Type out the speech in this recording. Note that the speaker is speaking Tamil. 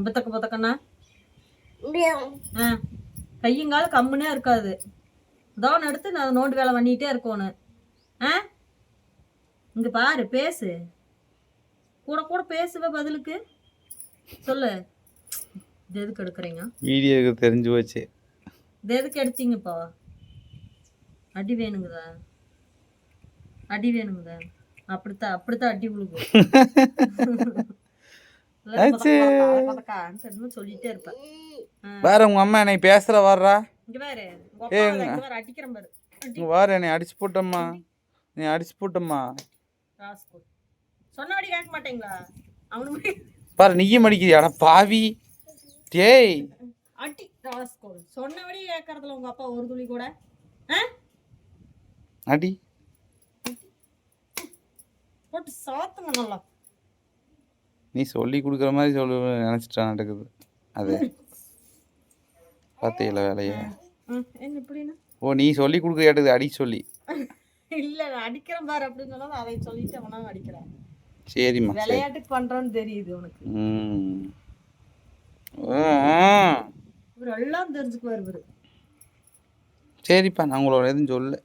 பித்தக்க பித்தக்கண்ணா கையுங்கால கம்முனே இருக்காது. தோணை எடுத்து நான் நோண்டு வேலை பண்ணிட்டே இருக்கணும். இங்க பாரு, பேசு, கூட கூட பேசுவ, பதிலுக்கு சொல்லு. இது எதுக்கு எடுக்கிறீங்க? வீடியோக்கு தெரிஞ்சு போச்சு. இது எதுக்கு எடுத்தீங்கப்பா? அடி வேணுங்குதா? அடி வேணுங்குதா? அப்படித்தான் அடி விழுகும். சொல்லிட்டே இருப்பேன். வேற உங்க அம்மா என்னை பேசுற வர்றா. இங்க வேற அடிக்கிற பாரு. இங்க வாரு, என்னை அடிச்சு போட்டம்மா. நீ அடிச்சு போட்டம்மா. சொன்னபடி கேட்க மாட்டீங்களா? அவனு பாரு, நீயும் அடிக்கிறியாடா பாவி. டேய் அடி ராஸ்கோல். சொன்னபடி கேட்கறதுல உங்க அப்பா ஒரு துளி கூட. அடி போட்டு சாத்துங்க நல்லா. நீ சொல்லி கொடுக்குற மாதிரி சொல்லு நினைச்சிட்டா நடக்குது. அது பார்த்தீங்களா வேலைய? என்ன இப்படின்னா? ஓ, நீ சொல்லி கொடுக்குறியாட்டுது அடி சொல்லி. இல்ல, நான் அடிக்கிறேன் பாரு அப்படின்னு சொன்னா அதை சொல்லிட்டு அவனாவும் அடிக்கிறேன். சரிம்மா, விளையாட்டுக்கு பண்றோன்னு தெரியுது உனக்கு. இவர் எல்லாம் தெரிஞ்சுக்குவார் இவரு. சரிப்பா, நான் உங்களோட எதுவும் சொல்ல.